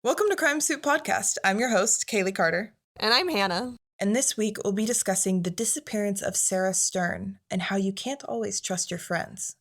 Welcome to Crime Soup Podcast. I'm your host, Kaylee Carter. And I'm Hannah. And this week, we'll be discussing the disappearance of Sarah Stern and how you can't always trust your friends.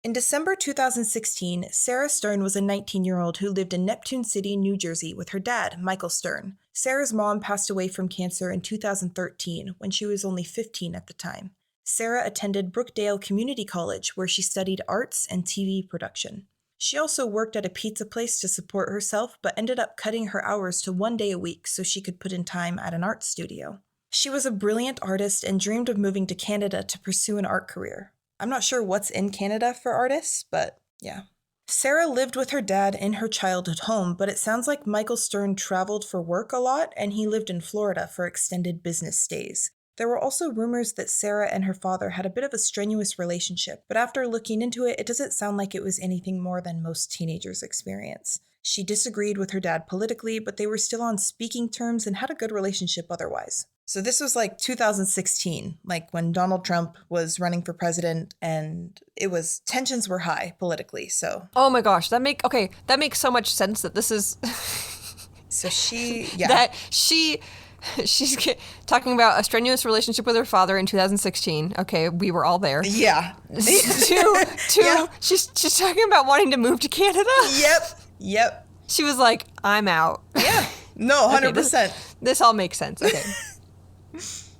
In December 2016, Sarah Stern was a 19-year-old who lived in Neptune City, New Jersey with her dad, Michael Stern. Sarah's mom passed away from cancer in 2013 when she was only 15 at the time. Sarah attended Brookdale Community College where she studied arts and TV production. She also worked at a pizza place to support herself but ended up cutting her hours to 1 day a week so she could put in time at an art studio. She was a brilliant artist and dreamed of moving to Canada to pursue an art career. I'm not sure what's in Canada for artists, but yeah. Sarah lived with her dad in her childhood home, but it sounds like Michael Stern traveled for work a lot and he lived in Florida for extended business stays. There were also rumors that Sarah and her father had a bit of a strenuous relationship, but after looking into it, it doesn't sound like it was anything more than most teenagers experience. She disagreed with her dad politically, but they were still on speaking terms and had a good relationship otherwise. So this was like 2016, like when Donald Trump was running for president and tensions were high politically, so. Oh my gosh, that makes so much sense that this is So she's talking about a strenuous relationship with her father in 2016. Okay, we were all there. Yeah. Yeah. She's talking about wanting to move to Canada. Yep. She was like, I'm out. Yeah. No, 100%. Okay, this all makes sense. Okay.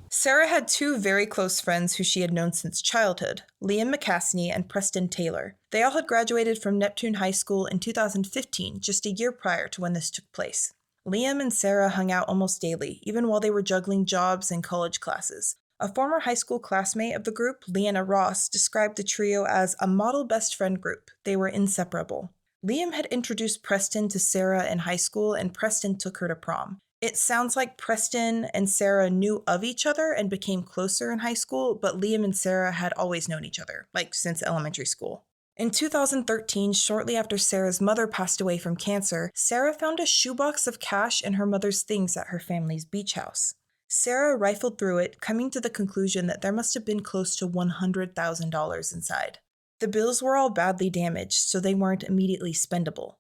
Sarah had two very close friends who she had known since childhood, Liam McCaskey and Preston Taylor. They all had graduated from Neptune High School in 2015, just a year prior to when this took place. Liam and Sarah hung out almost daily, even while they were juggling jobs and college classes. A former high school classmate of the group, Leanna Ross, described the trio as a model best friend group. They were inseparable. Liam had introduced Preston to Sarah in high school, and Preston took her to prom. It sounds like Preston and Sarah knew of each other and became closer in high school, but Liam and Sarah had always known each other, like since elementary school. In 2013, shortly after Sarah's mother passed away from cancer, Sarah found a shoebox of cash and her mother's things at her family's beach house. Sarah rifled through it, coming to the conclusion that there must have been close to $100,000 inside. The bills were all badly damaged, so they weren't immediately spendable.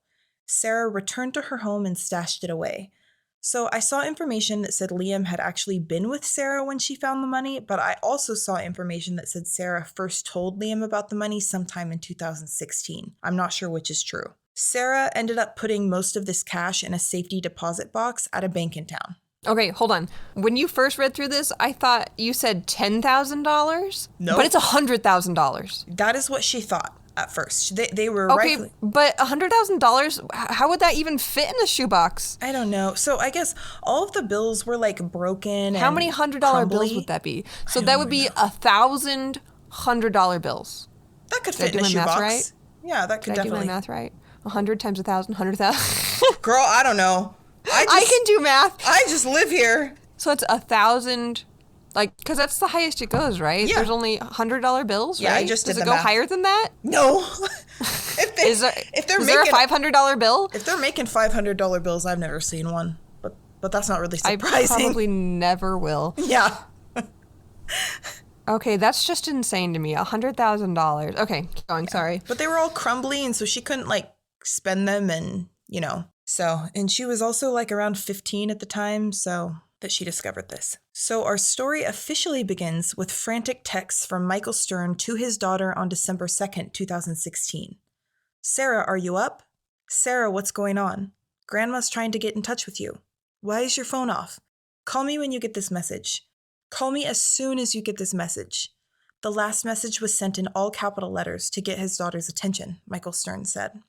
Sarah returned to her home and stashed it away. So I saw information that said Liam had actually been with Sarah when she found the money, but I also saw information that said Sarah first told Liam about the money sometime in 2016. I'm not sure which is true. Sarah ended up putting most of this cash in a safety deposit box at a bank in town. Okay, hold on. When you first read through this, I thought you said $10,000? No. But it's $100,000. That is what she thought at first. They were okay, rifling. But $100,000, how would that even fit in a shoebox? I don't know. So I guess all of the bills were like broken. How many $100 bills would that be? So that would be 1,000 $100 bills. That could fit in a shoebox. Right? Yeah, that could Did definitely. I do my math right? 100 times 1,000, 100,000. Girl, I don't know. I can do math. I just live here. So it's 1,000, like, because that's the highest it goes, right? Yeah. There's only $100 bills, yeah, right? I just did Does the it go math. higher than that? No. Is there a $500 bill? If they're making $500 bills, I've never seen one. But that's not really surprising. I probably never will. Yeah. Okay, that's just insane to me. $100,000. Okay, keep going. Sorry. But they were all crumbly, and so she couldn't like spend them, and So, and she was also like around 15 at the time, so that she discovered this. So our story officially begins with frantic texts from Michael Stern to his daughter on December 2nd, 2016. Sarah, are you up? Sarah, what's going on? Grandma's trying to get in touch with you. Why is your phone off? Call me when you get this message. Call me as soon as you get this message. The last message was sent in all capital letters to get his daughter's attention, Michael Stern said.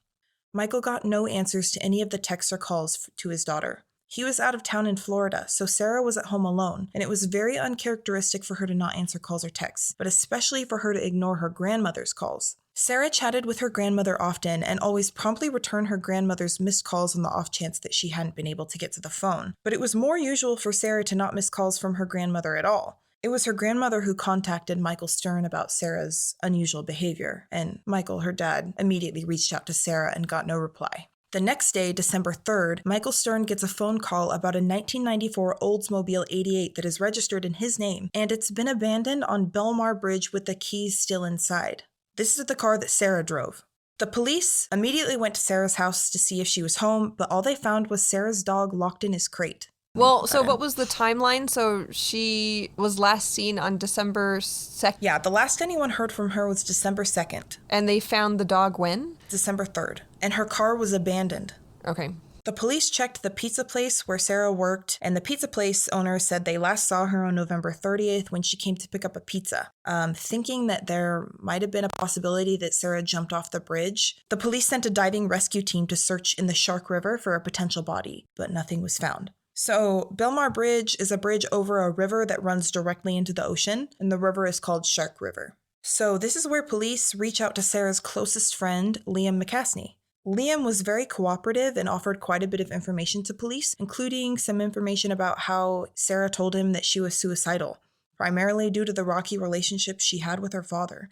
Michael got no answers to any of the texts or calls to his daughter. He was out of town in Florida, so Sarah was at home alone, and it was very uncharacteristic for her to not answer calls or texts, but especially for her to ignore her grandmother's calls. Sarah chatted with her grandmother often and always promptly returned her grandmother's missed calls on the off chance that she hadn't been able to get to the phone. But it was more usual for Sarah to not miss calls from her grandmother at all. It was her grandmother who contacted Michael Stern about Sarah's unusual behavior, and Michael, her dad, immediately reached out to Sarah and got no reply. The next day, December 3rd, Michael Stern gets a phone call about a 1994 Oldsmobile 88 that is registered in his name, and it's been abandoned on Belmar Bridge with the keys still inside. This is the car that Sarah drove. The police immediately went to Sarah's house to see if she was home, but all they found was Sarah's dog locked in his crate. Well, so what was the timeline? So she was last seen on December 2nd? Yeah, the last anyone heard from her was December 2nd. And they found the dog when? December 3rd. And her car was abandoned. Okay. The police checked the pizza place where Sarah worked, and the pizza place owner said they last saw her on November 30th when she came to pick up a pizza. Thinking that there might have been a possibility that Sarah jumped off the bridge, the police sent a diving rescue team to search in the Shark River for a potential body, but nothing was found. So, Belmar Bridge is a bridge over a river that runs directly into the ocean, and the river is called Shark River. So, this is where police reach out to Sarah's closest friend, Liam McCaskey. Liam was very cooperative and offered quite a bit of information to police, including some information about how Sarah told him that she was suicidal, primarily due to the rocky relationship she had with her father.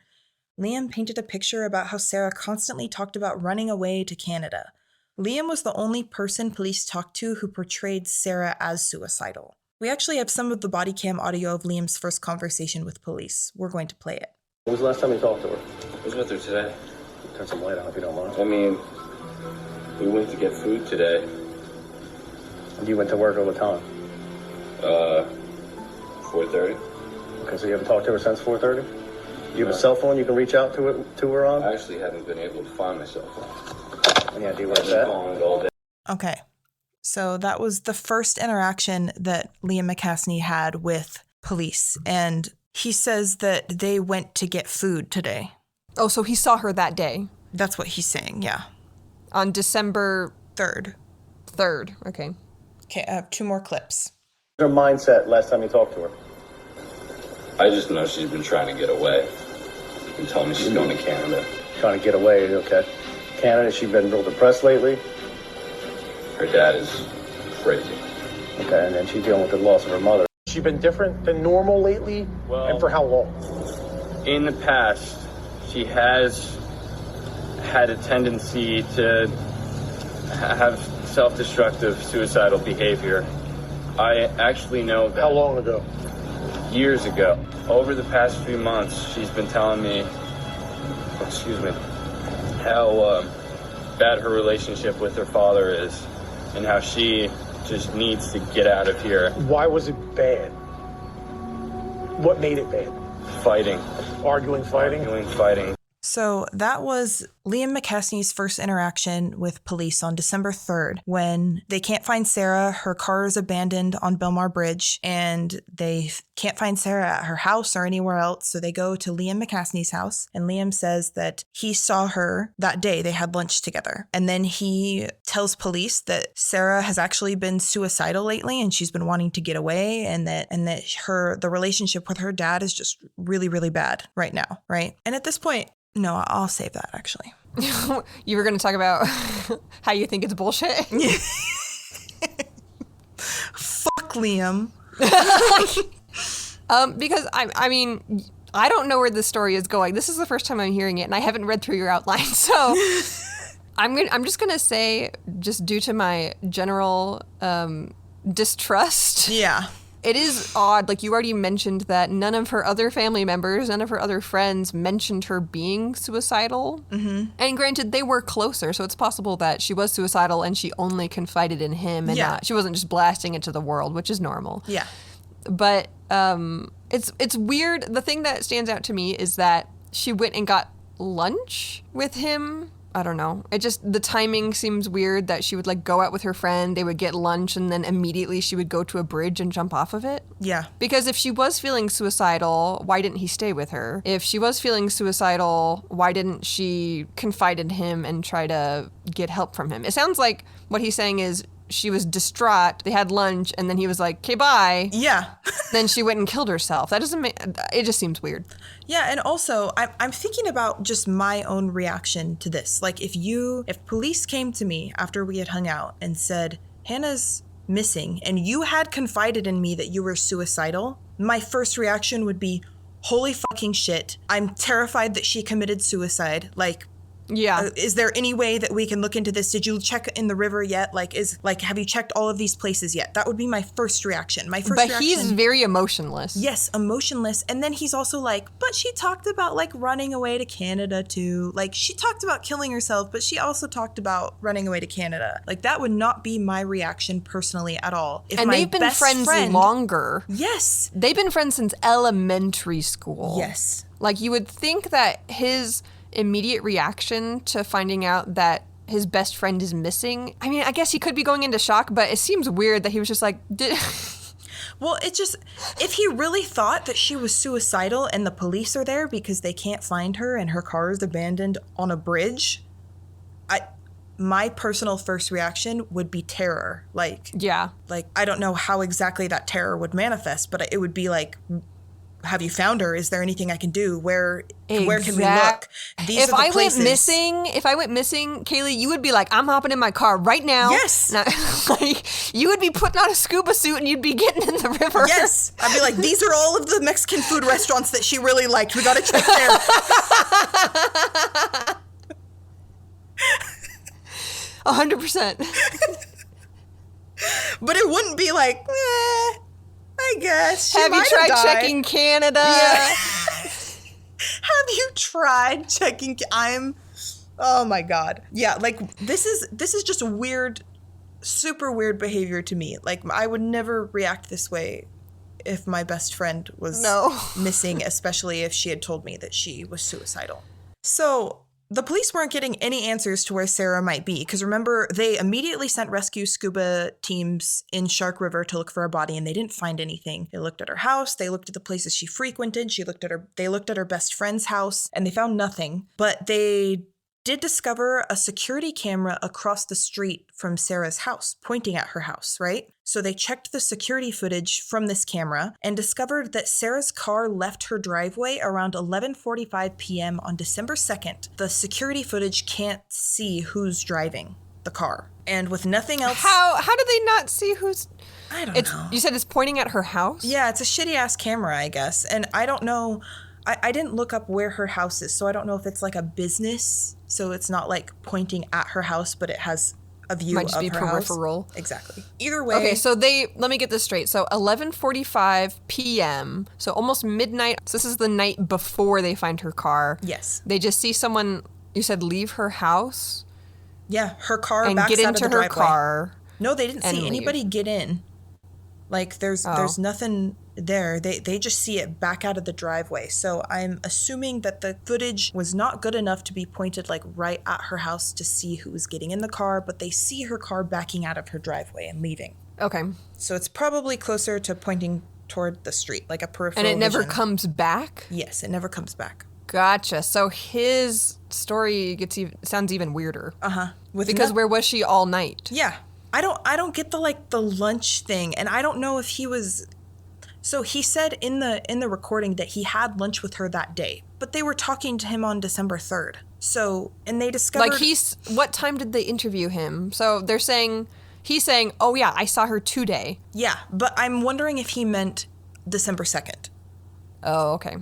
Liam painted a picture about how Sarah constantly talked about running away to Canada. Liam was the only person police talked to who portrayed Sarah as suicidal. We actually have some of the body cam audio of Liam's first conversation with police. We're going to play it. When was the last time you talked to her? I was with her today. Turn some light on if you don't mind. I mean, we went to get food today. And you went to work all the time? 4:30. Okay, so you haven't talked to her since 4:30? You have a cell phone you can reach out to her on? I actually haven't been able to find my cell phone. Any idea where I've it's been at? calling it all day. Okay, so that was the first interaction that Liam McCaskey had with police, and he says that they went to get food today. Oh, so he saw her that day? That's what he's saying, yeah. On December 3rd. 3rd, okay. Okay, I have 2 more clips. What's her mindset last time you talked to her? I just know she's been trying to get away. She's been telling me she's going to Canada. Trying to get away, okay. Canada, she's been real depressed lately? Her dad is crazy. Okay, and then she's dealing with the loss of her mother. She been different than normal lately? Well, and for how long? in the past, she has had a tendency to have self-destructive, suicidal behavior. I actually know that. How long ago? Years ago. Over the past few months, she's been telling me, how bad her relationship with her father is and how she just needs to get out of here. Why was it bad? What made it bad? Fighting. Arguing, fighting? So that was Liam McCaskey's first interaction with police on December 3rd when they can't find Sarah. Her car is abandoned on Belmar Bridge and they can't find Sarah at her house or anywhere else. So they go to Liam McCaskey's house and Liam says that he saw her that day. They had lunch together. And then he tells police that Sarah has actually been suicidal lately and she's been wanting to get away and that the relationship with her dad is just really, really bad right now. Right. And at this point, no, I'll save that actually. You were going to talk about how you think it's bullshit? Fuck Liam. Because I mean, I don't know where this story is going. This is the first time I'm hearing it, and I haven't read through your outline. So I'm just gonna say, just due to my general distrust. Yeah. It is odd, like you already mentioned that none of her other family members, none of her other friends mentioned her being suicidal. Mm-hmm. And granted, they were closer, so it's possible that she was suicidal and she only confided in him and she wasn't just blasting it to the world, which is normal. Yeah. But it's weird. The thing that stands out to me is that she went and got lunch with him. I don't know. The timing seems weird that she would like go out with her friend, they would get lunch, and then immediately she would go to a bridge and jump off of it. Yeah. Because if she was feeling suicidal, why didn't he stay with her? If she was feeling suicidal, why didn't she confide in him and try to get help from him? It sounds like what he's saying is she was distraught. They had lunch, and then he was like, "Okay, bye." Yeah. Then she went and killed herself. That doesn't make... It just seems weird. Yeah, and also, I'm thinking about just my own reaction to this. Like, if police came to me after we had hung out and said, Hannah's missing, and you had confided in me that you were suicidal, my first reaction would be, holy fucking shit, I'm terrified that she committed suicide. Like, Yeah. is there any way that we can look into this? Did you check in the river yet? Have you checked all of these places yet? That would be my first reaction. But he's very emotionless. Yes, emotionless. And then he's also like, but she talked about like running away to Canada too. Like she talked about killing herself, but she also talked about running away to Canada. Like that would not be my reaction personally at all. If And my they've been best friends friend, longer. Yes. They've been friends since elementary school. Yes. Like you would think that his immediate reaction to finding out that his best friend is missing, I mean, I guess he could be going into shock, but it seems weird that he was just like, Well, it just, if he really thought that she was suicidal and the police are there because they can't find her and her car is abandoned on a bridge, my personal first reaction would be terror. Like, I don't know how exactly that terror would manifest, but it would be like, have you found her? Is there anything I can do? Where can we look? These If are the I places. went missing, Kaylee, you would be like, I'm hopping in my car right now. Yes. Now, like, you would be putting on a scuba suit and you'd be getting in the river. Yes. I'd be like, these are all of the Mexican food restaurants that she really liked. We got to check there. 100%. But it wouldn't be like, I guess. Have you tried checking Canada? Yeah. Have you tried checking? Oh my God. Yeah, like this is just a weird, super weird behavior to me. Like I would never react this way if my best friend was missing, especially if she had told me that she was suicidal. So the police weren't getting any answers to where Sarah might be, because remember, they immediately sent rescue scuba teams in Shark River to look for her body, and they didn't find anything. They looked at her house, they looked at the places she frequented, they looked at her best friend's house, and they found nothing. But they did discover a security camera across the street from Sarah's house, pointing at her house, right? So they checked the security footage from this camera and discovered that Sarah's car left her driveway around 11:45 p.m. on December 2nd. The security footage can't see who's driving the car. And with nothing else... How do they not see who's... I don't know. You said it's pointing at her house? Yeah, it's a shitty-ass camera, I guess. And I don't know... I didn't look up where her house is, so I don't know if it's like a business, so it's not like pointing at her house, but it has a view of her house. Might just be peripheral. Exactly. Either way. Okay, so let me get this straight. So 11:45 p.m., so almost midnight. So this is the night before they find her car. Yes. They just see someone, you said, leave her house? Yeah, her car and backs get out into of the her driveway. car. No, they didn't see leave. anybody get in. Like, there's nothing there. They just see it back out of the driveway. So I'm assuming that the footage was not good enough to be pointed, like, right at her house to see who was getting in the car, but they see her car backing out of her driveway and leaving. Okay. So it's probably closer to pointing toward the street, like a peripheral And it never vision. comes back? Yes, it never comes back. Gotcha. So his story sounds even weirder. Uh-huh. Because where was she all night? Yeah. I don't get the lunch thing, and I don't know if he was... So he said in the recording that he had lunch with her that day, but they were talking to him on December 3rd. So, and they discovered... Like what time did they interview him? So he's saying, oh yeah, I saw her today. Yeah, but I'm wondering if he meant December 2nd. Oh, okay.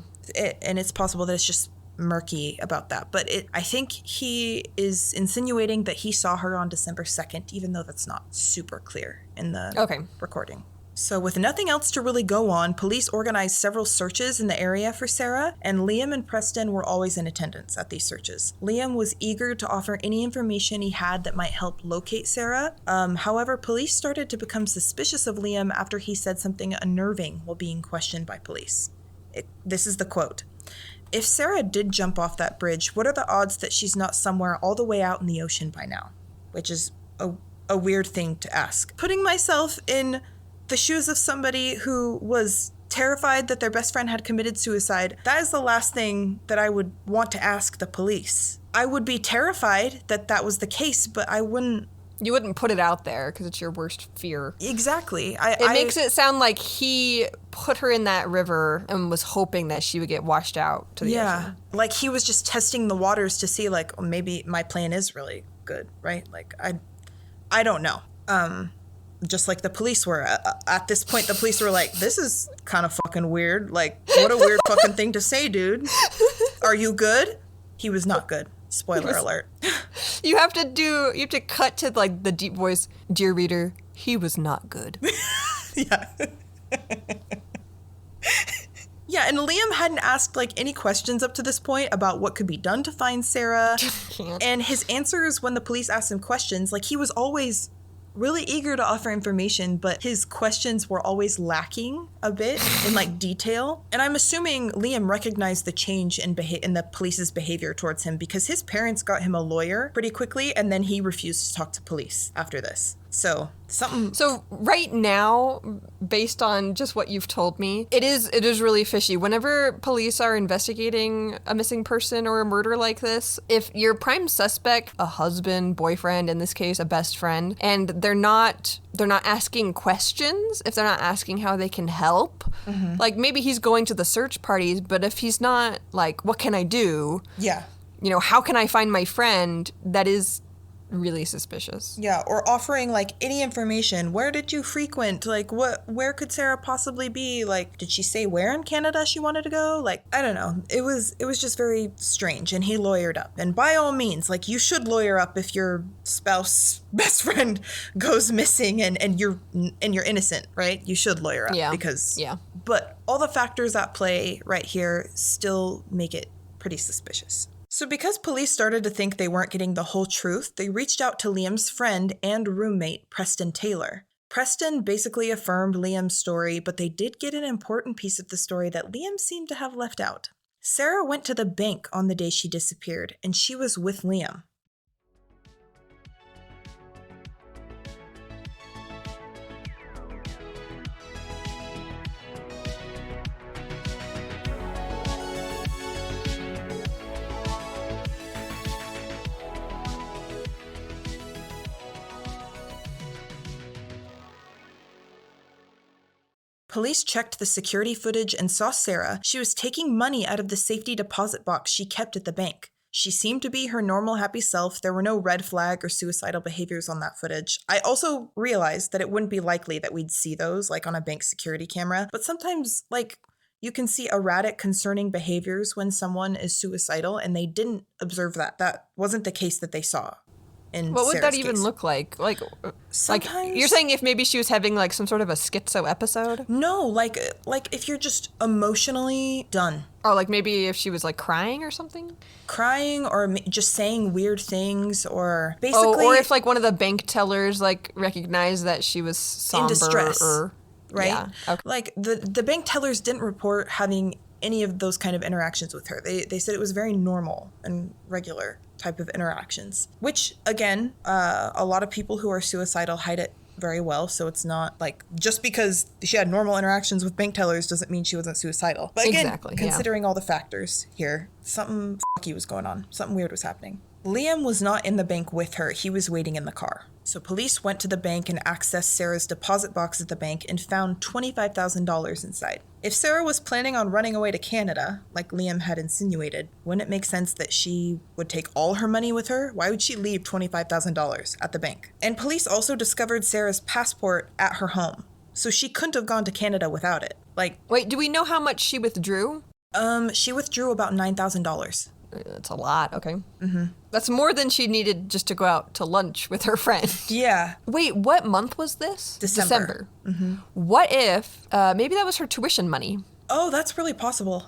And it's possible that it's just murky about that, but I think he is insinuating that he saw her on December 2nd, even though that's not super clear in the recording. So with nothing else to really go on, police organized several searches in the area for Sarah, and Liam and Preston were always in attendance at these searches. Liam was eager to offer any information he had that might help locate Sarah. However, police started to become suspicious of Liam after he said something unnerving while being questioned by police. This is the quote. If Sarah did jump off that bridge, what are the odds that she's not somewhere all the way out in the ocean by now? Which is a weird thing to ask. Putting myself in the shoes of somebody who was terrified that their best friend had committed suicide, that is the last thing that I would want to ask the police. I would be terrified that that was the case, but I wouldn't You wouldn't put it out there because it's your worst fear. Exactly. It makes it sound like he put her in that river and was hoping that she would get washed out to the ocean. Like he was just testing the waters to see, like, oh, maybe my plan is really good, right? Like, I don't know. Just like the police were. At this point, the police were like, this is kind of fucking weird. Like, what a weird fucking thing to say, dude. Are you good? He was not good. Spoiler alert. You have to cut to like the deep voice, dear reader, he was not good. Yeah. Yeah, and Liam hadn't asked like any questions up to this point about what could be done to find Sarah. And his answers when the police asked him questions, like he was always really eager to offer information, but his questions were always lacking a bit in like detail. And I'm assuming Liam recognized the change in the police's behavior towards him because his parents got him a lawyer pretty quickly, and then he refused to talk to police after this. So right now, based on just what you've told me, it is really fishy. Whenever police are investigating a missing person or a murder like this, if your prime suspect, a husband, boyfriend, in this case, a best friend, and they're not asking questions, if they're not asking how they can help, like maybe he's going to the search parties, but if he's not like, what can I do? Yeah. You know, how can I find my friend? That is really suspicious. Yeah, or offering like any information. Where did you frequent? Like where could Sarah possibly be? Like, did she say where in Canada she wanted to go? Like, I don't know. It was just very strange, and he lawyered up. And by all means, like, you should lawyer up if your spouse, best friend goes missing and you're innocent, right? You should lawyer up because but all the factors at play right here still make it pretty suspicious. So because police started to think they weren't getting the whole truth, they reached out to Liam's friend and roommate, Preston Taylor. Preston basically affirmed Liam's story, but they did get an important piece of the story that Liam seemed to have left out. Sarah went to the bank on the day she disappeared, and she was with Liam. Police checked the security footage and saw Sarah. She was taking money out of the safety deposit box she kept at the bank. She seemed to be her normal happy self. There were no red flag or suicidal behaviors on that footage. I also realized that it wouldn't be likely that we'd see those like on a bank security camera, but sometimes like you can see erratic, concerning behaviors when someone is suicidal, and they didn't observe that. That wasn't the case that they saw. What would that even look like? Like you're saying if maybe she was having like some sort of a schizo episode? No, like if you're just emotionally done. Or like maybe if she was like crying or something? Crying or just saying weird things, or basically... or if like one of the bank tellers like recognized that she was somber. In distress, right? Yeah. Okay. Like the bank tellers didn't report having any of those kind of interactions with her. They said it was very normal and regular type of interactions, which again, a lot of people who are suicidal hide it very well. So it's not like just because she had normal interactions with bank tellers doesn't mean she wasn't suicidal. But again, considering all the factors here, something fucky was going on. Something weird was happening. Liam was not in the bank with her. He was waiting in the car. So police went to the bank and accessed Sarah's deposit box at the bank and found $25,000 inside. If Sarah was planning on running away to Canada, like Liam had insinuated, wouldn't it make sense that she would take all her money with her? Why would she leave $25,000 at the bank? And police also discovered Sarah's passport at her home. So she couldn't have gone to Canada without it. Like, wait, do we know how much she withdrew? She withdrew about $9,000. That's a lot. Okay. Mm-hmm. That's more than she needed just to go out to lunch with her friend. Yeah. Wait, what month was this? December. Mm-hmm. What if maybe that was her tuition money? Oh, that's really possible.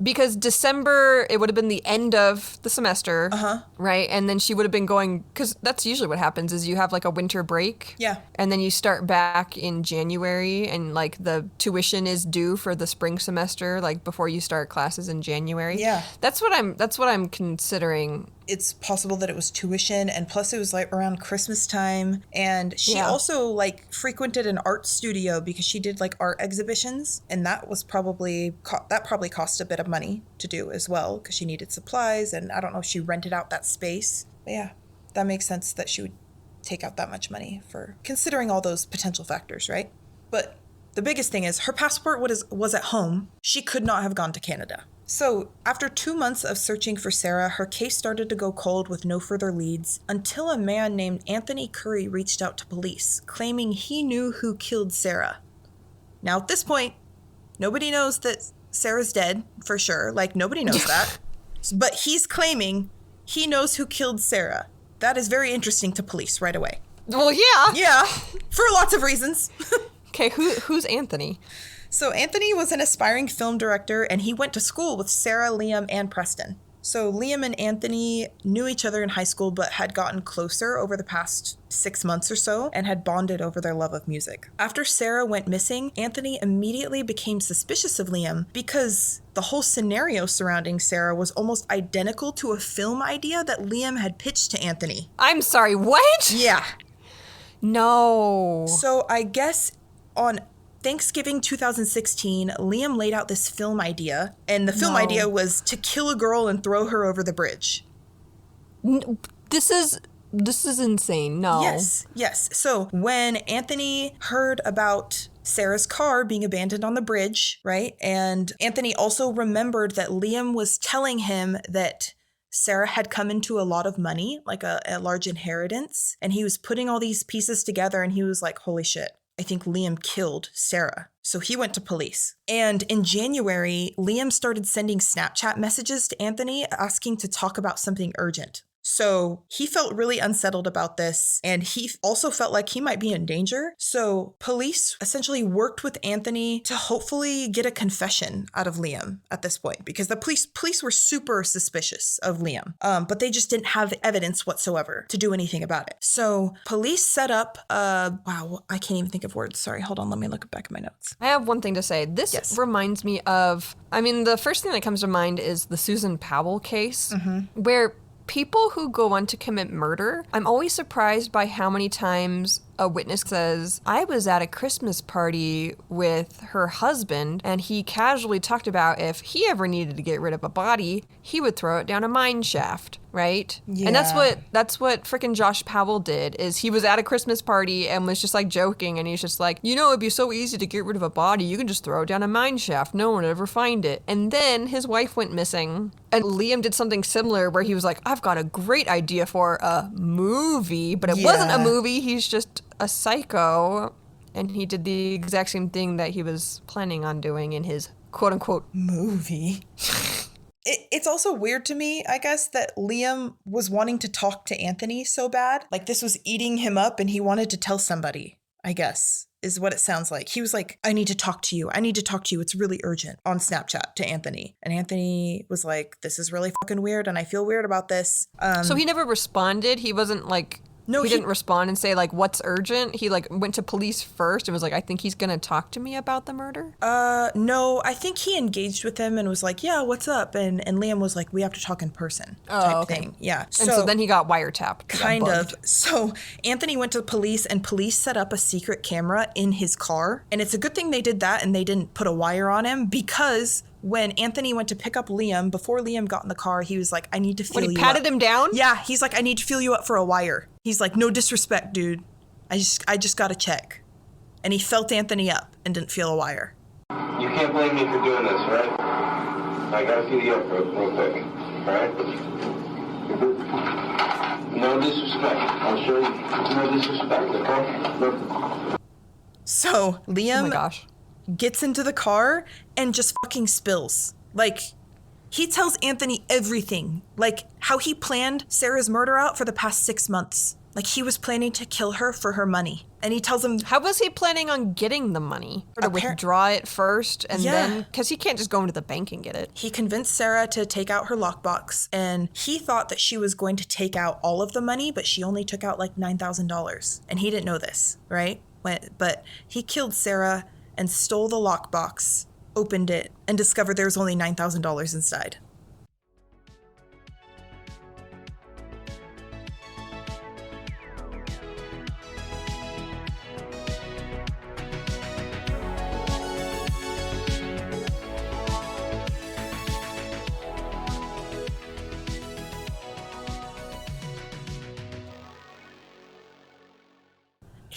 Because December, it would have been the end of the semester, right? And then she would have been going, because that's usually what happens is you have like a winter break. Yeah. And then you start back in January, and like the tuition is due for the spring semester, like before you start classes in January. Yeah. That's what I'm considering. It's possible that it was tuition, and plus it was like around Christmas time, and she also like frequented an art studio because she did like art exhibitions, and that was probably cost a bit of money to do as well because she needed supplies, and I don't know if she rented out that space. But yeah, that makes sense that she would take out that much money for considering all those potential factors, right? But the biggest thing is her passport was at home. She could not have gone to Canada. So after 2 months of searching for Sarah, her case started to go cold with no further leads until a man named Anthony Curry reached out to police, claiming he knew who killed Sarah. Now at this point, nobody knows that Sarah's dead for sure. Like, nobody knows that. But he's claiming he knows who killed Sarah. That is very interesting to police right away. Well, yeah. Yeah, for lots of reasons. Okay, who's Anthony? So Anthony was an aspiring film director, and he went to school with Sarah, Liam, and Preston. So Liam and Anthony knew each other in high school, but had gotten closer over the past 6 months or so and had bonded over their love of music. After Sarah went missing, Anthony immediately became suspicious of Liam because the whole scenario surrounding Sarah was almost identical to a film idea that Liam had pitched to Anthony. I'm sorry, what? Yeah. No. So I guess on Thanksgiving 2016, Liam laid out this film idea, and the film idea was to kill a girl and throw her over the bridge. This is insane. No. Yes. So when Anthony heard about Sarah's car being abandoned on the bridge, right? And Anthony also remembered that Liam was telling him that Sarah had come into a lot of money, like a large inheritance, and he was putting all these pieces together, and he was like, holy shit, I think Liam killed Sarah. So he went to police. And in January, Liam started sending Snapchat messages to Anthony asking to talk about something urgent. So he felt really unsettled about this, and he also felt like he might be in danger. So police essentially worked with Anthony to hopefully get a confession out of Liam at this point, because the police were super suspicious of Liam, but they just didn't have evidence whatsoever to do anything about it. So police set up, wow, I can't even think of words. Sorry, hold on, let me look back at my notes. I have one thing to say. This reminds me of, the first thing that comes to mind is the Susan Powell case, where people who go on to commit murder, I'm always surprised by how many times a witness says, I was at a Christmas party with her husband, and he casually talked about if he ever needed to get rid of a body, he would throw it down a mine shaft, right? Yeah. And that's what frickin' Josh Powell did, is he was at a Christmas party and was just like joking, and he's just like, it'd be so easy to get rid of a body, you can just throw it down a mine shaft, no one would ever find it. And then his wife went missing, and Liam did something similar where he was like, I've got a great idea for a movie, but it wasn't a movie, he's just a psycho, and he did the exact same thing that he was planning on doing in his quote-unquote movie. It's also weird to me, I guess, that Liam was wanting to talk to Anthony so bad. Like, this was eating him up, and he wanted to tell somebody, I guess, is what it sounds like. He was like, I need to talk to you. It's really urgent, on Snapchat to Anthony. And Anthony was like, this is really fucking weird, and I feel weird about this. So he never responded? He wasn't like... No, he didn't respond and say, like, what's urgent? He, like, went to police first and was like, I think he's going to talk to me about the murder? No, I think he engaged with him and was like, yeah, what's up? And Liam was like, we have to talk in person type thing. Yeah. And so then he got wiretapped. Kind of. So Anthony went to the police, and police set up a secret camera in his car. And it's a good thing they did that and they didn't put a wire on him, because when Anthony went to pick up Liam, before Liam got in the car, he was like, I need to feel you up. When he patted him down? Yeah, he's like, I need to feel you up for a wire. He's like, no disrespect, dude. I just got to check. And he felt Anthony up and didn't feel a wire. You can't blame me for doing this, right? I gotta feel you up real quick, alright? No disrespect. I'll show you. No disrespect, okay? Look. So Liam oh my gosh. Gets into the car and just fucking spills. Like, he tells Anthony everything. Like, how he planned Sarah's murder out for the past 6 months. Like, he was planning to kill her for her money. And he tells him... How was he planning on getting the money? Or to withdraw it first and then... Because he can't just go into the bank and get it. He convinced Sarah to take out her lockbox. And he thought that she was going to take out all of the money, but she only took out like $9,000. And he didn't know this, right? But he killed Sarah and stole the lockbox, opened it, and discovered there was only $9,000 inside.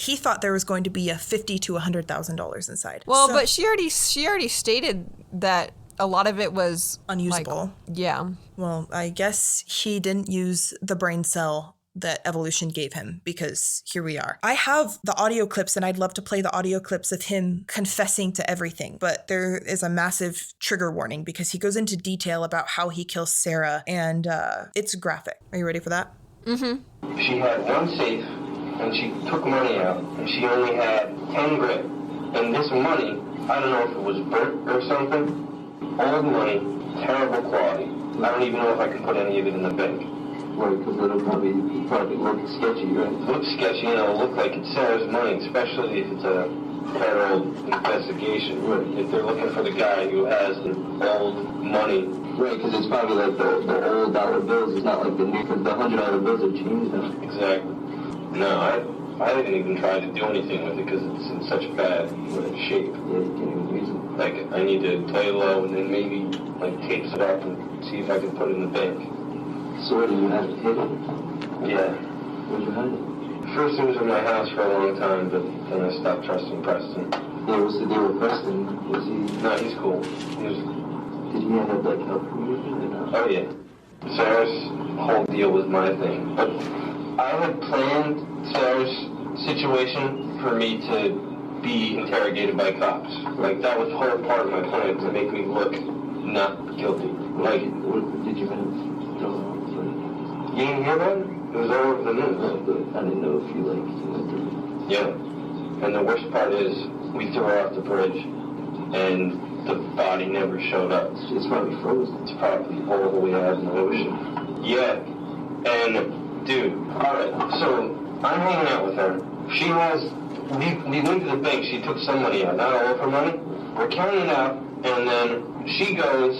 he thought there was going to be a $50,000 to $100,000 inside. Well, So- but she already stated that a lot of it was unusable. Yeah. Well, I guess he didn't use the brain cell that evolution gave him, because here we are. I have the audio clips, and I'd love to play the audio clips of him confessing to everything, but there is a massive trigger warning because he goes into detail about how he kills Sarah, and it's graphic. Are you ready for that? Mm-hmm. She had one safe, and she took money out, and she only had 10 grand. And this money, I don't know if it was burnt or something, old money, terrible quality. I don't even know if I can put any of it in the bank. Right, because it'll probably look sketchy, right? Looks sketchy, and it'll look like it's Sarah's money, especially if it's a federal investigation. Right. If they're looking for the guy who has the old money. Right, because it's probably like the old dollar bills. It's not like the new, because the $100 bills have changed now. Exactly. No, I didn't even try to do anything with it because it's in such bad shape. Yeah, you can't even use it. Like, I need to lay low and then maybe like tape it up and see if I can put it in the bank. So where do you have to hide it? Yeah. Where'd you hide it? First it was in my house for a long time, but then I stopped trusting Preston. Yeah, what's the deal with Preston? Was he... No, he's cool. Did he end up, like, helping you or not? Oh, yeah. Sarah's whole deal was my thing. But I had planned Sarah's situation for me to be interrogated by cops. Like, that was whole part of my plan, to make me look not guilty. Like, What did you end up doing? you didn't hear about it? It was all over the news. I didn't know if you, like, went through. Yeah. And the worst part is, we threw her off the bridge, and the body never showed up. It's probably frozen. It's probably all the way out in the ocean. Yeah. And, dude, alright, so I'm hanging out with her. She has, we went to the bank, she took some money out, not all of her money. We're counting it out, and then she goes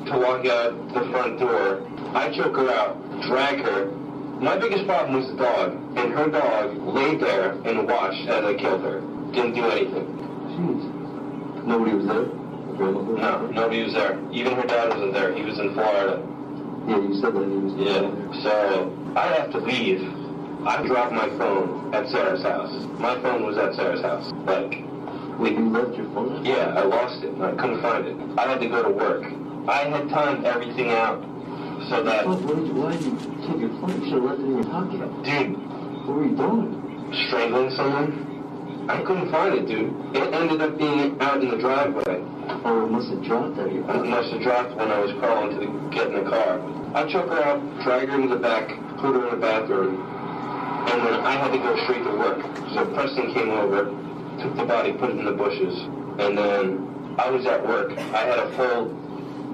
to walk out the front door. I choke her out, drag her. My biggest problem was the dog, and her dog laid there and watched as I killed her. Didn't do anything. Jeez. Nobody was there? No, nobody was there. Even her dad wasn't there. He was in Florida. Yeah, you said that he was there. Yeah, so I have to leave. I dropped my phone at Sarah's house. My phone was at Sarah's house. Like, Wait, you left your phone? yeah, I lost it. I couldn't find it. I had to go to work. I had timed everything out so that, Why did you take your phone? You should have left it in your pocket. dude, What were you doing? strangling someone? I couldn't find it, dude. It ended up being out in the driveway. Oh, it must have dropped out of your I pocket. must have dropped when I was crawling to get in the car. I took her out, dragged her into the back, put her in the bathroom, and then I had to go straight to work. So Preston came over, took the body, put it in the bushes, and then I was at work. I had a full,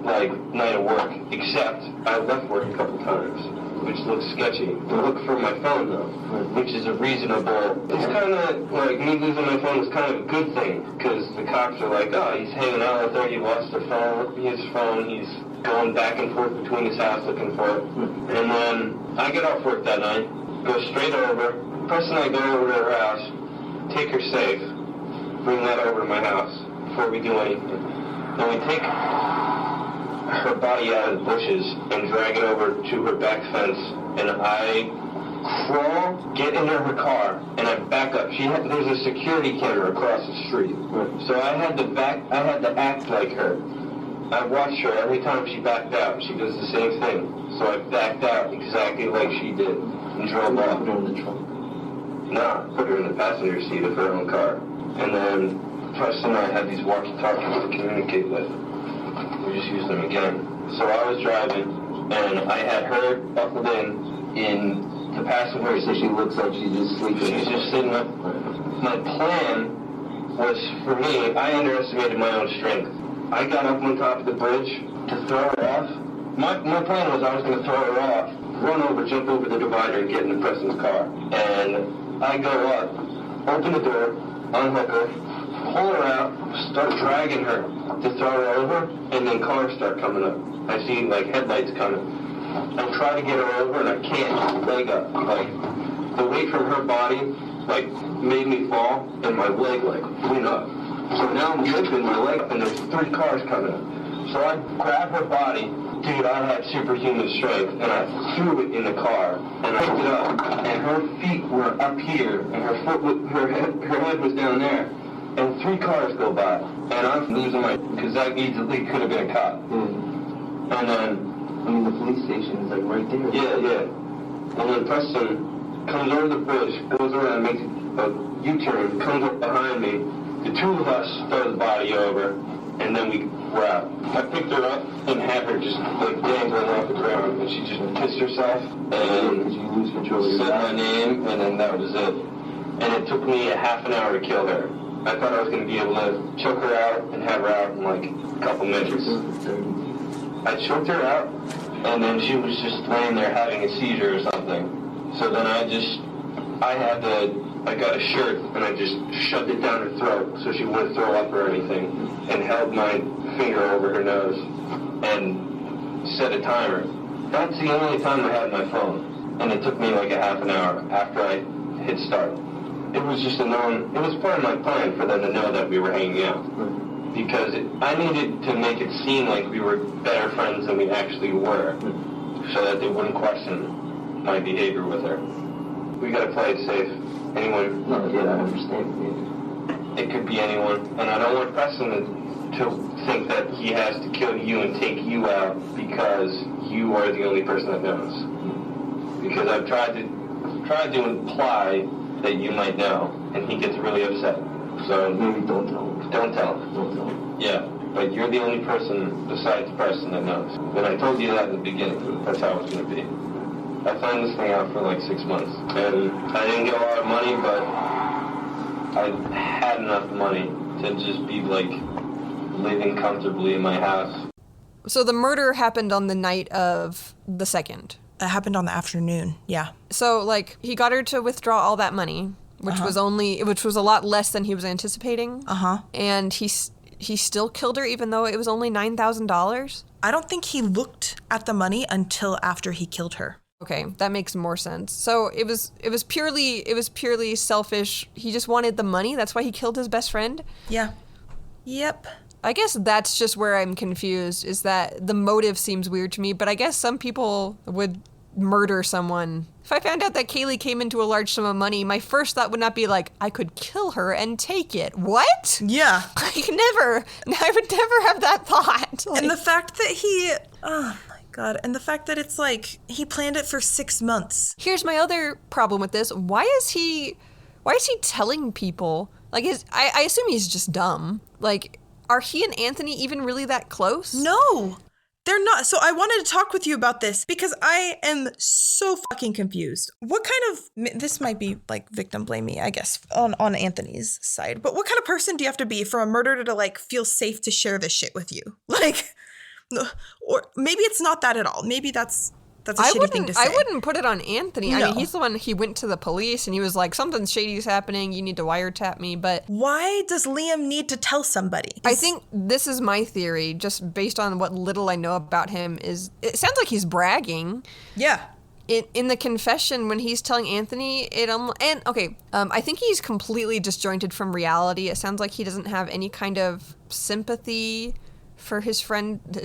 night of work, except I left work a couple times, which looks sketchy. I look for my phone, though, which is a reasonable... It's kind of, me losing my phone is kind of a good thing, because the cops are like, oh, he's hanging out out there, he lost his phone, he's going back and forth between his house looking for it. And then I get off work that night, go straight over, Preston and I go over to her house, take her safe, bring that over to my house before we do anything. Then we take her body out of the bushes and drag it over to her back fence, and I crawl, get into her car, and I back up. There's a security camera across the street, so I had to act like her. I watched her every time she backed out. She does the same thing, so I backed out exactly like she did and drove off. Put her in the trunk. No, put her in the passenger seat of her own car, and then Preston and I had these walkie-talkies to communicate with. We just used them again. So I was driving, and I had her buckled in the passenger So seat. she looks like she's just sleeping. She's just sitting up. My plan was, for me, I underestimated my own strength. I got up on top of the bridge to throw her off. My plan was I was going to throw her off, run over, jump over the divider, and get into Preston's car. And I go up, open the door, unhook her, pull her out, start dragging her to throw her over, and then cars start coming up. I see, headlights coming. I try to get her over, and I can't. Leg up. The weight from her body, made me fall, and my leg, went up. So now I'm lifting my leg up, and there's 3 cars coming up. So I grab her body, Dude, I had superhuman strength, and I threw it in the car, and I picked it up, and her feet were up here, and her head was down there, and 3 cars go by, and I'm losing because that easily could have been a cop. And then, the police station is like right there. yeah, and then Preston comes over the bridge, goes around, makes a U-turn, comes up behind me, the 2 of us throw the body over, and then we're out. I picked her up and had her just dangling off the ground, and she just pissed herself and you lose control of your said my name, and then that was it. And it took me a half an hour to kill her. I thought I was going to be able to choke her out and have her out in a couple minutes. I choked her out, and then she was just laying there having a seizure or something. So then I got a shirt, and I just shoved it down her throat so she wouldn't throw up or anything, and held my finger over her nose and set a timer. That's the only time I had my phone, and it took me a half an hour after I hit start. It was just it was part of my plan for them to know that we were hanging out, because I needed to make it seem like we were better friends than we actually were, so that they wouldn't question my behavior with her. We gotta play it safe. Anyone? No, yeah, I understand. It could be anyone, and I don't want Preston to think that he has to kill you and take you out because you are the only person that knows. Because I've tried to imply that you might know, and he gets really upset. So maybe don't tell him. Don't tell him. Don't tell him. Yeah, but you're the only person besides Preston that knows. And I told you that in the beginning. That's how it's going to be. I planned this thing out for 6 months, and I didn't get a lot of money, but I had enough money to just be living comfortably in my house. So the murder happened on the night of the 2nd. It happened on the afternoon. Yeah. So he got her to withdraw all that money, which was a lot less than he was anticipating. And he still killed her even though it was only $9,000. I don't think he looked at the money until after he killed her. Okay, that makes more sense. So it was purely selfish. He just wanted the money. That's why he killed his best friend. Yeah. Yep. I guess that's just where I'm confused, is that the motive seems weird to me, but I guess some people would murder someone. If I found out that Kaylee came into a large sum of money, my first thought would not be I could kill her and take it. What? Yeah. Never. I would never have that thought. And the fact that oh my God. And the fact that it's he planned it for 6 months. Here's my other problem with this. Why is he telling people? I assume he's just dumb. Are he and Anthony even really that close? No, they're not. So I wanted to talk with you about this because I am so fucking confused. What kind of, this might be victim blaming, I guess, on Anthony's side, but what kind of person do you have to be for a murderer to feel safe to share this shit with you? Or maybe it's not that at all. Maybe that's a shitty thing to say. I wouldn't put it on Anthony. No. I mean, he's the one, he went to the police and he was like, something shady's happening. You need to wiretap me. But why does Liam need to tell somebody? I think this is my theory, just based on what little I know about him, is it sounds like he's bragging. Yeah. In the confession, when he's telling Anthony, I think he's completely disjointed from reality. It sounds like he doesn't have any kind of sympathy for his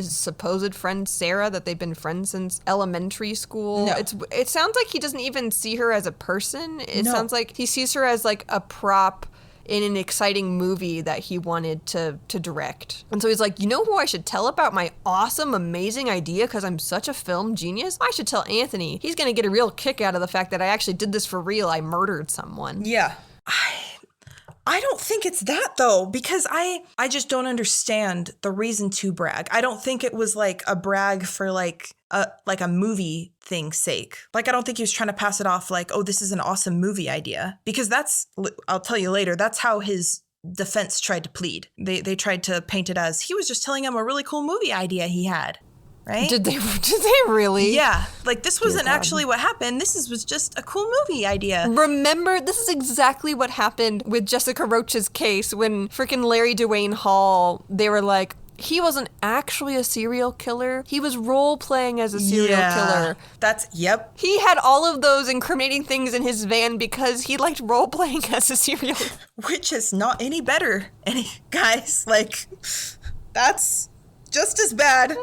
supposed friend Sarah, that they've been friends since elementary school. No. It sounds like he doesn't even see her as a person. It No. sounds like he sees her as a prop in an exciting movie that he wanted to direct. And so he's like, you know who I should tell about my awesome, amazing idea because I'm such a film genius? I should tell Anthony. He's going to get a real kick out of the fact that I actually did this for real. I murdered someone. Yeah. I don't think it's that though, because I just don't understand the reason to brag. I don't think it was a brag for a movie thing's sake. I don't think he was trying to pass it off oh, this is an awesome movie idea, because I'll tell you later, that's how his defense tried to plead. They tried to paint it as he was just telling him a really cool movie idea he had. Right? Did they really? Yeah. This wasn't actually what happened. This was just a cool movie idea. Remember, this is exactly what happened with Jessica Roach's case when freaking Larry Dwayne Hall, they were like, he wasn't actually a serial killer. He was role-playing as a serial killer. Yep. He had all of those incriminating things in his van because he liked role-playing as a serial killer. Which is not any better. Guys, that's just as bad.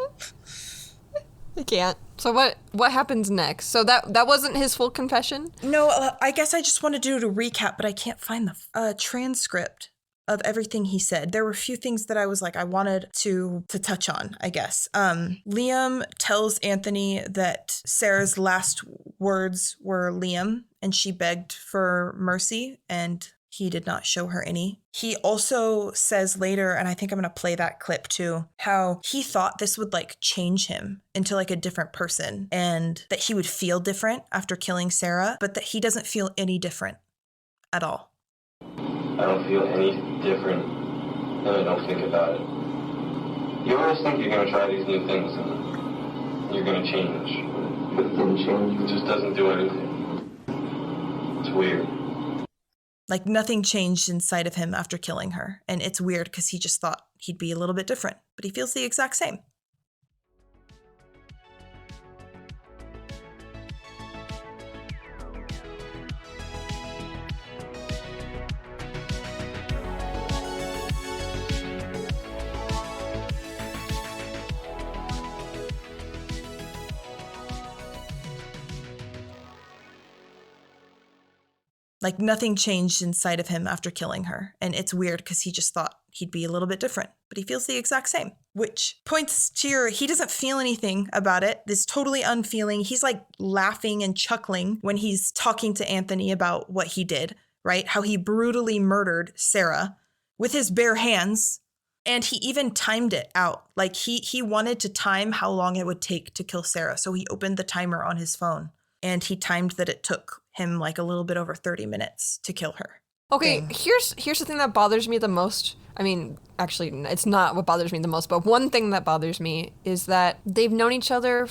I can't. So what happens next? So that wasn't his full confession? No, I guess I just want to do a recap, but I can't find the transcript of everything he said. There were a few things that I was like, I wanted to touch on, I guess. Liam tells Anthony that Sarah's last words were Liam, and she begged for mercy, and he did not show her any. He also says later, and I think I'm going to play that clip too, how he thought this would like change him into like a different person and that he would feel different after killing Sarah, but that he doesn't feel any different at all. I don't feel any different than I don't think about it. You always think you're going to try these new things and you're going to change. But it didn't change. It just doesn't do anything. It's weird. Like nothing changed inside of him after killing her. And it's weird because he just thought he'd be a little bit different, but he feels the exact same. Like nothing changed inside of him after killing her. And it's weird because he just thought he'd be a little bit different, but he feels the exact same, which points to he doesn't feel anything about it. This totally unfeeling. He's like laughing and chuckling when he's talking to Anthony about what he did, right? How he brutally murdered Sarah with his bare hands. And he even timed it out. Like he wanted to time how long it would take to kill Sarah. So he opened the timer on his phone and he timed that it took him like a little bit over 30 minutes to kill her. Okay, here's the thing that bothers me the most. I mean, actually, it's not what bothers me the most, but one thing that bothers me is that they've known each other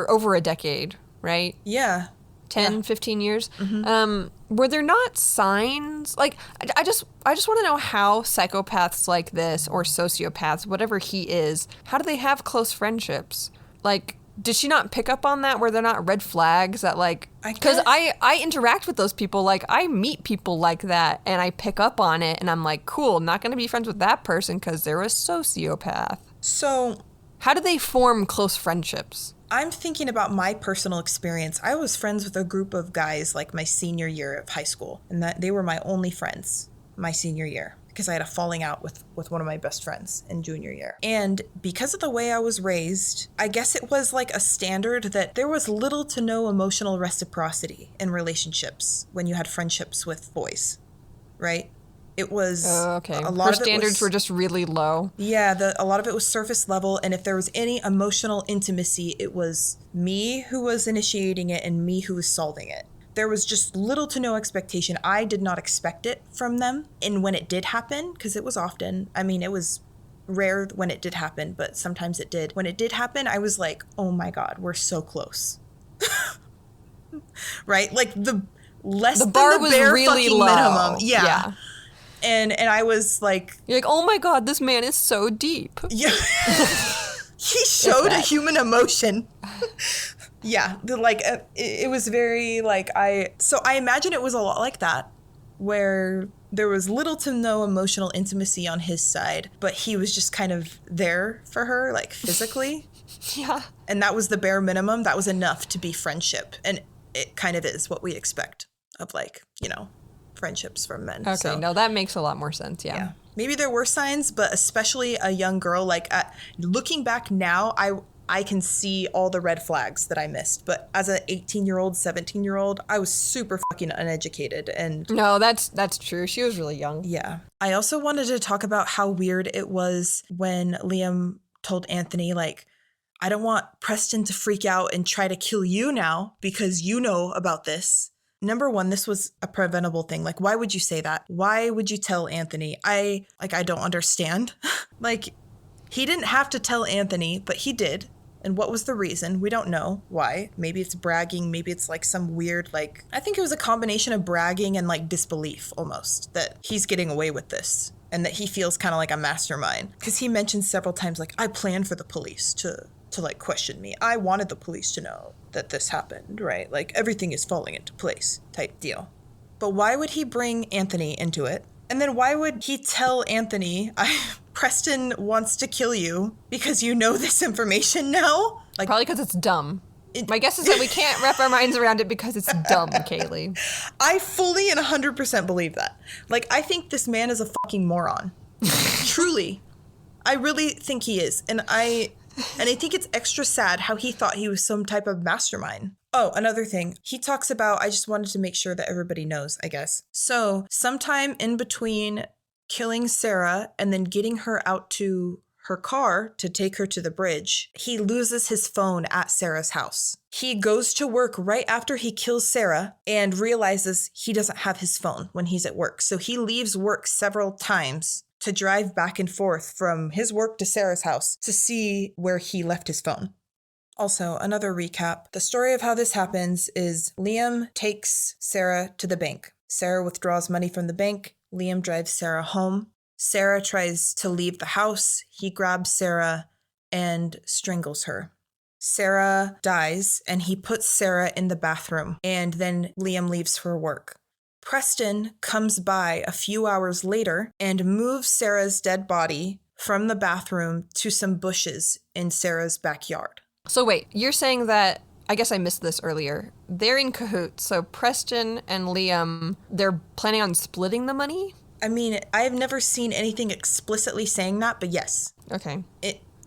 over a decade, right? Yeah. 10, 15 years. Mm-hmm. Were there not signs? Like, I just want to know how psychopaths like this, or sociopaths, whatever he is, how do they have close friendships? Like, did she not pick up on that? Were there not red flags that, like, because I interact with those people, like, I meet people like that, and I pick up on it, and I'm like, cool, not going to be friends with that person because they're a sociopath. So how do they form close friendships? I'm thinking about my personal experience. I was friends with a group of guys like my senior year of high school, and that they were my only friends my senior year because I had a falling out with one of my best friends in junior year. And because of the way I was raised, I guess it was like a standard that there was little to no emotional reciprocity in relationships when you had friendships with boys, right? It was okay. A lot Her of it standards was, were just really low. Yeah, a lot of it was surface level, and if there was any emotional intimacy, it was me who was initiating it and me who was solving it. There was just little to no expectation. I did not expect it from them. And when it did happen, because it was often, I mean, it was rare when it did happen, but sometimes it did. When it did happen, I was like, oh my God, we're so close. Right? Like the bar was bare really fucking low. minimum. Yeah. And I was like... You're like, oh my God, this man is so deep. Yeah. He showed a human emotion. Yeah, it was very so I imagine it was a lot like that, where there was little to no emotional intimacy on his side, but he was just kind of there for her, like physically. Yeah. And that was the bare minimum. That was enough to be friendship. And it kind of is what we expect of friendships from men. Okay, so, no, that makes a lot more sense, yeah. Maybe there were signs, but especially a young girl, looking back now, I can see all the red flags that I missed. But as an 18-year-old, 17-year-old, I was super fucking uneducated. And no, that's true. She was really young. Yeah. I also wanted to talk about how weird it was when Liam told Anthony, I don't want Preston to freak out and try to kill you now because you know about this. Number one, this was a preventable thing. Why would you say that? Why would you tell Anthony? I don't understand. He didn't have to tell Anthony, but he did. And what was the reason? We don't know why. Maybe it's bragging. Maybe it's some weird, I think it was a combination of bragging and disbelief almost that he's getting away with this and that he feels kind of like a mastermind. Because he mentioned several times, I planned for the police to question me. I wanted the police to know that this happened, right? Everything is falling into place type deal. But why would he bring Anthony into it? And then why would he tell Anthony, Preston wants to kill you because you know this information now. Like, Probably because it's dumb. My guess is that we can't wrap our minds around it because it's dumb, Kaylee. I fully and 100% believe that. Like, I think this man is a fucking moron. Truly. I really think he is. And I think it's extra sad how he thought he was some type of mastermind. Oh, another thing. He talks about, I just wanted to make sure that everybody knows, I guess. So, sometime in between killing Sarah and then getting her out to her car to take her to the bridge, he loses his phone at Sarah's house. He goes to work right after he kills Sarah and realizes he doesn't have his phone when he's at work. So he leaves work several times to drive back and forth from his work to Sarah's house to see where he left his phone. Also, another recap. The story of how this happens is Liam takes Sarah to the bank. Sarah withdraws money from the bank. Liam drives Sarah home. Sarah tries to leave the house. He grabs Sarah and strangles her. Sarah dies, and he puts Sarah in the bathroom, and then Liam leaves for work. Preston comes by a few hours later and moves Sarah's dead body from the bathroom to some bushes in Sarah's backyard. So wait, you're saying that, I guess I missed this earlier, they're in cahoots. So Preston and Liam, they're planning on splitting the money? I mean, I have never seen anything explicitly saying that, but yes. Okay.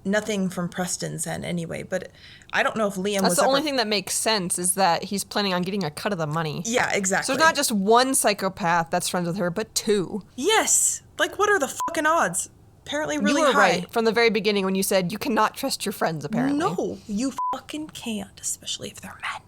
Nothing from Preston's end anyway, but I don't know if Liam That's was the only thing that makes sense is that he's planning on getting a cut of the money. Yeah, exactly. So it's not just one psychopath that's friends with her, but two. Yes. Like, what are the fucking odds? Apparently really You were high. right from the very beginning when you said you cannot trust your friends, apparently. No, you fucking can't, especially if they're men.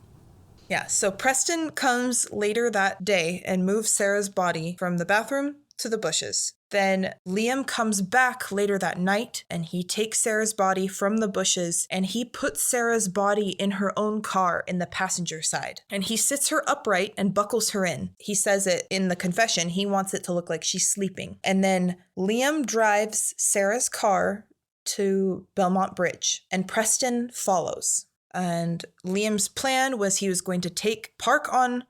Yeah, so Preston comes later that day and moves Sarah's body from the bathroom to the bushes. Then Liam comes back later that night and he takes Sarah's body from the bushes and he puts Sarah's body in her own car in the passenger side. And he sits her upright and buckles her in. He says it in the confession. He wants it to look like she's sleeping. And then Liam drives Sarah's car to Belmar Bridge and Preston follows. And Liam's plan was he was going to park on,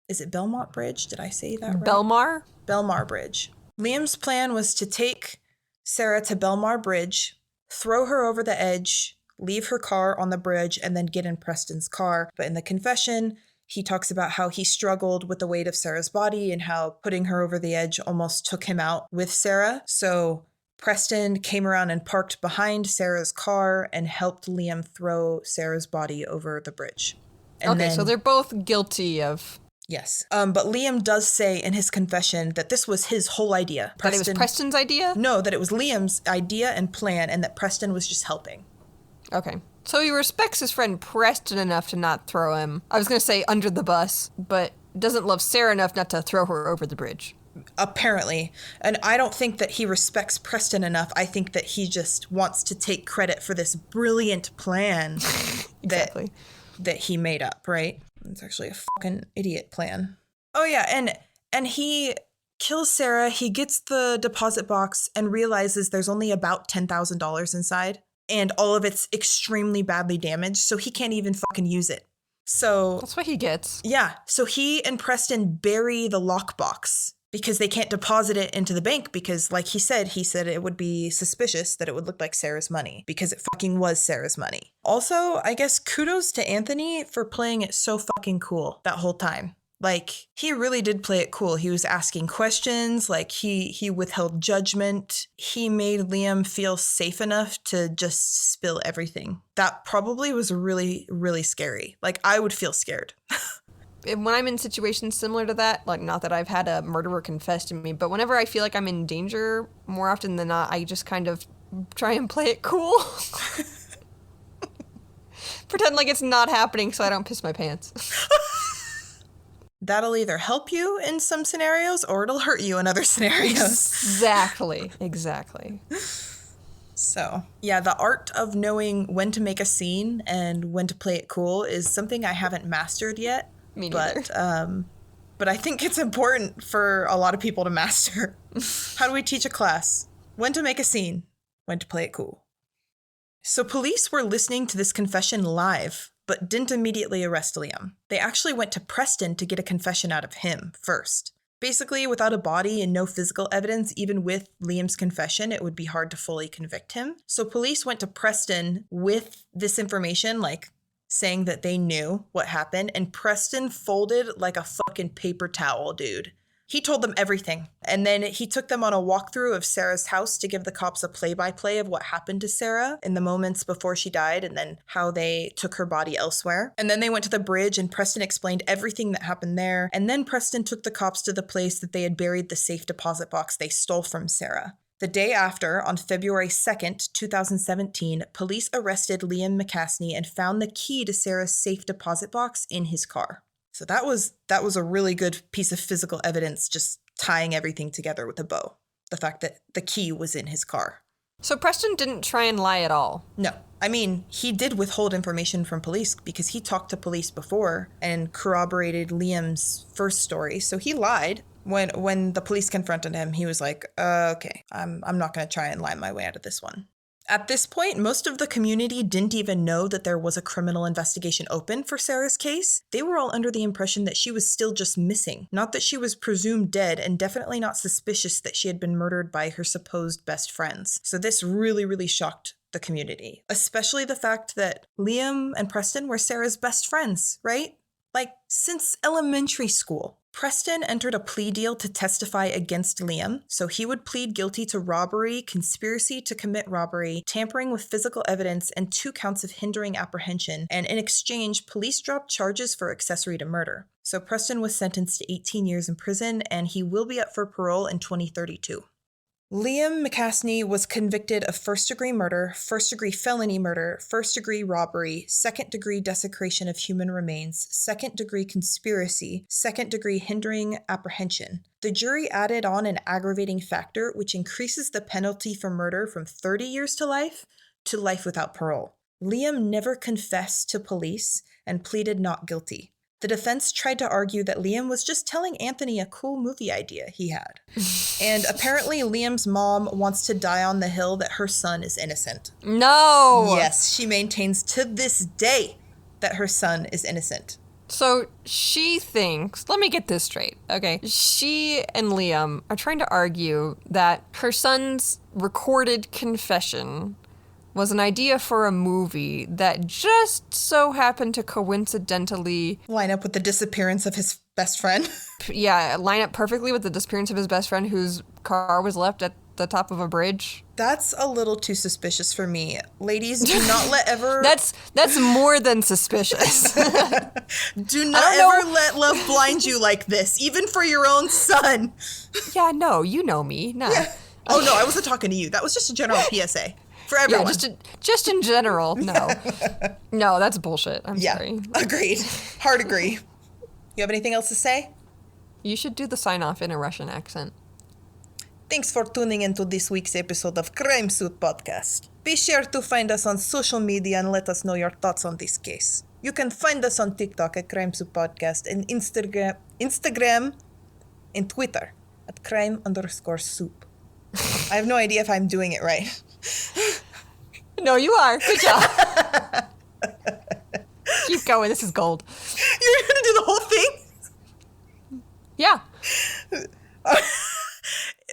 is it Belmar Bridge? Did I say that right? Belmar? Belmar Bridge. Liam's plan was to take Sarah to Belmar Bridge, throw her over the edge, leave her car on the bridge, and then get in Preston's car. But in the confession, he talks about how he struggled with the weight of Sarah's body and how putting her over the edge almost took him out with Sarah. So Preston came around and parked behind Sarah's car and helped Liam throw Sarah's body over the bridge. And okay, so they're both guilty of... Yes. But Liam does say in his confession that this was his whole idea. That it was Preston's idea? No, that it was Liam's idea and plan and that Preston was just helping. Okay. So he respects his friend Preston enough to not throw him, I was going to say under the bus, but doesn't love Sarah enough not to throw her over the bridge. Apparently. And I don't think that he respects Preston enough. I think that he just wants to take credit for this brilliant plan Exactly. that he made up, right? It's actually a fucking idiot plan. Oh yeah, and he kills Sarah. He gets the deposit box and realizes there's only about $10,000 inside, and all of it's extremely badly damaged, so he can't even fucking use it. So that's what he gets. Yeah, so he and Preston bury the lockbox because they can't deposit it into the bank because, like he said it would be suspicious that it would look like Sarah's money because it fucking was Sarah's money. Also, I guess kudos to Anthony for playing it so fucking cool that whole time. Like, he really did play it cool. He was asking questions, like he withheld judgment. He made Liam feel safe enough to just spill everything. That probably was really, really scary. Like, I would feel scared. When I'm in situations similar to that, like, not that I've had a murderer confess to me, but whenever I feel like I'm in danger, more often than not, I just kind of try and play it cool. Pretend like it's not happening so I don't piss my pants. That'll either help you in some scenarios or it'll hurt you in other scenarios. Exactly. So, yeah, the art of knowing when to make a scene and when to play it cool is something I haven't mastered yet. Me neither. But I think it's important for a lot of people to master. How do we teach a class? When to make a scene, when to play it cool. So police were listening to this confession live, but didn't immediately arrest Liam. They actually went to Preston to get a confession out of him first. Basically, without a body and no physical evidence, even with Liam's confession, it would be hard to fully convict him. So police went to Preston with this information, like saying that they knew what happened, and Preston folded like a fucking paper towel, dude. He told them everything, and then he took them on a walkthrough of Sarah's house to give the cops a play-by-play of what happened to Sarah in the moments before she died and then how they took her body elsewhere. And then they went to the bridge, and Preston explained everything that happened there, and then Preston took the cops to the place that they had buried the safe deposit box they stole from Sarah. The day after, on February 2nd, 2017, police arrested Liam McCaskey and found the key to Sarah's safe deposit box in his car. So that was a really good piece of physical evidence, just tying everything together with a bow. The fact that the key was in his car. So Preston didn't try and lie at all. No. I mean, he did withhold information from police because he talked to police before and corroborated Liam's first story. So he lied. When the police confronted him, he was like, okay, I'm not going to try and lie my way out of this one. At this point, most of the community didn't even know that there was a criminal investigation open for Sarah's case. They were all under the impression that she was still just missing, not that she was presumed dead, and definitely not suspicious that she had been murdered by her supposed best friends. So this really, really shocked the community, especially the fact that Liam and Preston were Sarah's best friends, right? Like, since elementary school. Preston entered a plea deal to testify against Liam, so he would plead guilty to robbery, conspiracy to commit robbery, tampering with physical evidence, and 2 counts of hindering apprehension, and in exchange, police dropped charges for accessory to murder. So Preston was sentenced to 18 years in prison, and he will be up for parole in 2032. Liam McCaskey was convicted of first-degree murder, first-degree felony murder, first-degree robbery, second-degree desecration of human remains, second-degree conspiracy, second-degree hindering apprehension. The jury added on an aggravating factor, which increases the penalty for murder from 30 years to life without parole. Liam never confessed to police and pleaded not guilty. The defense tried to argue that Liam was just telling Anthony a cool movie idea he had. And apparently Liam's mom wants to die on the hill that her son is innocent. No! Yes, she maintains to this day that her son is innocent. So she thinks, let me get this straight, okay? She and Liam are trying to argue that her son's recorded confession was an idea for a movie that just so happened to coincidentally line up with the disappearance of his best friend. Yeah, line up perfectly with the disappearance of his best friend whose car was left at the top of a bridge. That's a little too suspicious for me. Ladies, do not let ever... That's more than suspicious. Do not ever let love blind you like this, even for your own son. Yeah, no, you know me. No. Yeah. Oh, no, I wasn't talking to you. That was just a general PSA. For everyone. Yeah, just in general, no. No, that's bullshit. I'm sorry. Agreed. Hard agree. You have anything else to say? You should do the sign-off in a Russian accent. Thanks for tuning into this week's episode of Crime Suit Podcast. Be sure to find us on social media and let us know your thoughts on this case. You can find us on TikTok at Crime Suit Podcast and Instagram and Twitter at crime_soup. I have no idea if I'm doing it right. No, you are. Good job. Keep going. This is gold. You're going to do the whole thing? Yeah.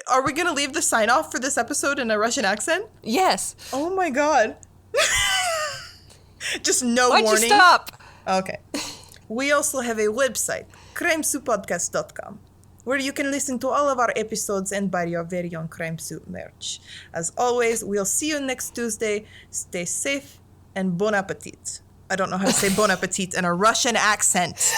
Are we going to leave the sign off for this episode in a Russian accent? Yes. Oh my God. Just no Why'd warning. You stop? Okay. We also have a website, crimesouppodcast.com, where you can listen to all of our episodes and buy your very own Crime Suit merch. As always, we'll see you next Tuesday. Stay safe and bon appetit. I don't know how to say bon appetit in a Russian accent.